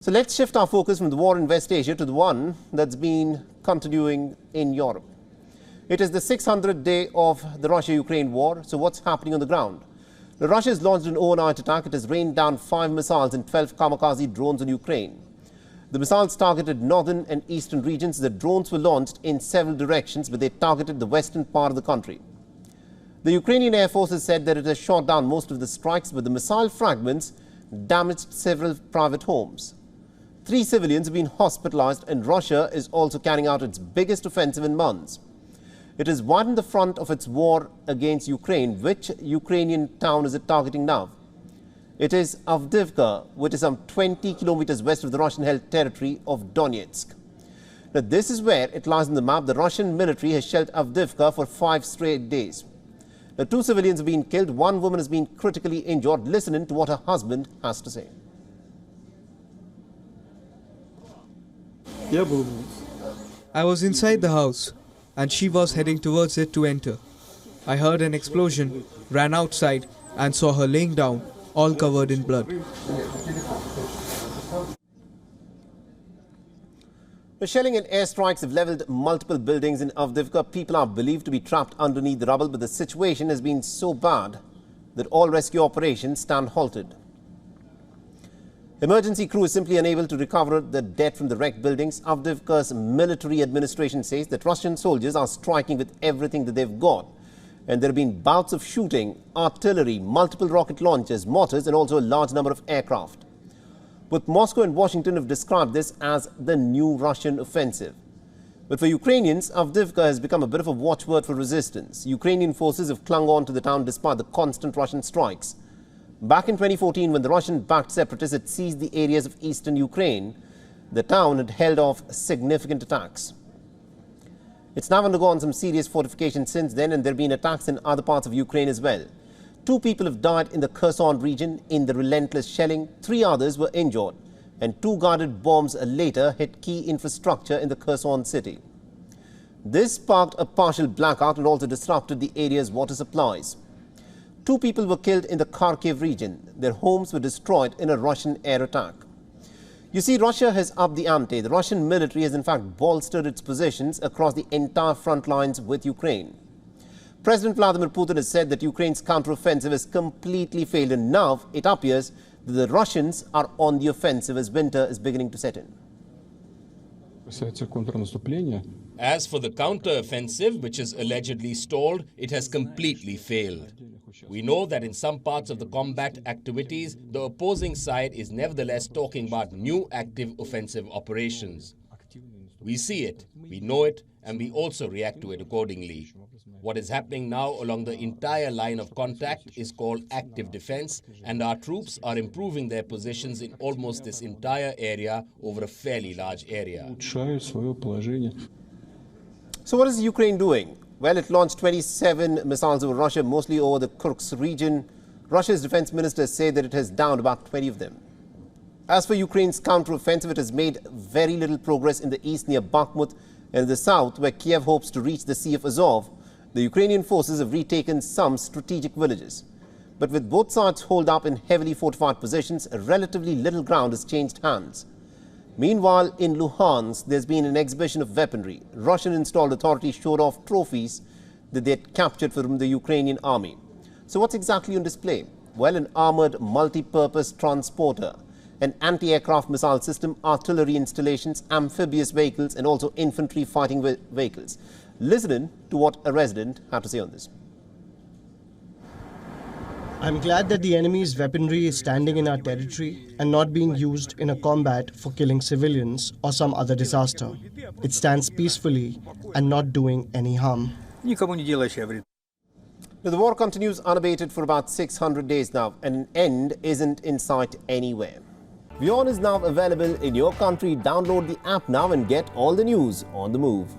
So let's shift our focus from the war in West Asia to the one that's been continuing in Europe. It is the 600th day of the Russia-Ukraine war. So what's happening on the ground? Now, Russia has launched an overnight attack. It has rained down 5 missiles and 12 Kamikaze drones on Ukraine. The missiles targeted northern and eastern regions. The drones were launched in several directions, but they targeted the western part of the country. The Ukrainian Air Force has said that it has shot down most of the strikes, but the missile fragments damaged several private homes. 3 civilians have been hospitalized, and Russia is also carrying out its biggest offensive in months. It has widened the front of its war against Ukraine. Which Ukrainian town is it targeting now? It is Avdiivka, which is some 20 kilometers west of the Russian-held territory of Donetsk. Now, this is where it lies on the map. The Russian military has shelled Avdiivka for 5 straight days. Now, 2 civilians have been killed. 1 woman has been critically injured. Listen in to what her husband has to say. I was inside the house and she was heading towards it to enter. I heard an explosion, ran outside and saw her laying down, all covered in blood. The shelling and airstrikes have leveled multiple buildings in Avdiivka. People are believed to be trapped underneath the rubble, but the situation has been so bad that all rescue operations stand halted. Emergency crew is simply unable to recover the dead from the wrecked buildings. Avdiivka's military administration says that Russian soldiers are striking with everything that they've got. And there have been bouts of shooting, artillery, multiple rocket launchers, mortars and also a large number of aircraft. Both Moscow and Washington have described this as the new Russian offensive. But for Ukrainians, Avdiivka has become a bit of a watchword for resistance. Ukrainian forces have clung on to the town despite the constant Russian strikes. Back in 2014, when the Russian-backed separatists had seized the areas of eastern Ukraine, the town had held off significant attacks. It's now undergone some serious fortification since then, and there have been attacks in other parts of Ukraine as well. 2 people have died in the Kherson region in the relentless shelling. 3 others were injured, and 2 guided bombs later hit key infrastructure in the Kherson city. This sparked a partial blackout and also disrupted the area's water supplies. 2 people were killed in the Kharkiv region. Their homes were destroyed in a Russian air attack. You see, Russia has upped the ante. The Russian military has in fact bolstered its positions across the entire front lines with Ukraine. President Vladimir Putin has said that Ukraine's counteroffensive has completely failed, and now it appears that the Russians are on the offensive as winter is beginning to set in. As for the counter-offensive, which is allegedly stalled, it has completely failed. We know that in some parts of the combat activities, the opposing side is nevertheless talking about new active offensive operations. We see it, we know it, and we also react to it accordingly. What is happening now along the entire line of contact is called active defense, and our troops are improving their positions in almost this entire area over a fairly large area. So what is Ukraine doing? Well, it launched 27 missiles over Russia, mostly over the Kursk region. Russia's defense minister said that it has downed about 20 of them. As for Ukraine's counteroffensive, it has made very little progress in the east near Bakhmut, and in the south, where Kiev hopes to reach the Sea of Azov. The Ukrainian forces have retaken some strategic villages. But with both sides holed up in heavily fortified positions, relatively little ground has changed hands. Meanwhile, in Luhansk, there's been an exhibition of weaponry. Russian-installed authorities showed off trophies that they had captured from the Ukrainian army. So what's exactly on display? Well, an armored multi-purpose transporter, an anti-aircraft missile system, artillery installations, amphibious vehicles, and also infantry fighting vehicles. Listen in to what a resident had to say on this. I'm glad that the enemy's weaponry is standing in our territory and not being used in a combat for killing civilians or some other disaster. It stands peacefully and not doing any harm. Now, the war continues unabated for about 600 days now, and an end isn't in sight anywhere. WION is now available in your country. Download the app now and get all the news on the move.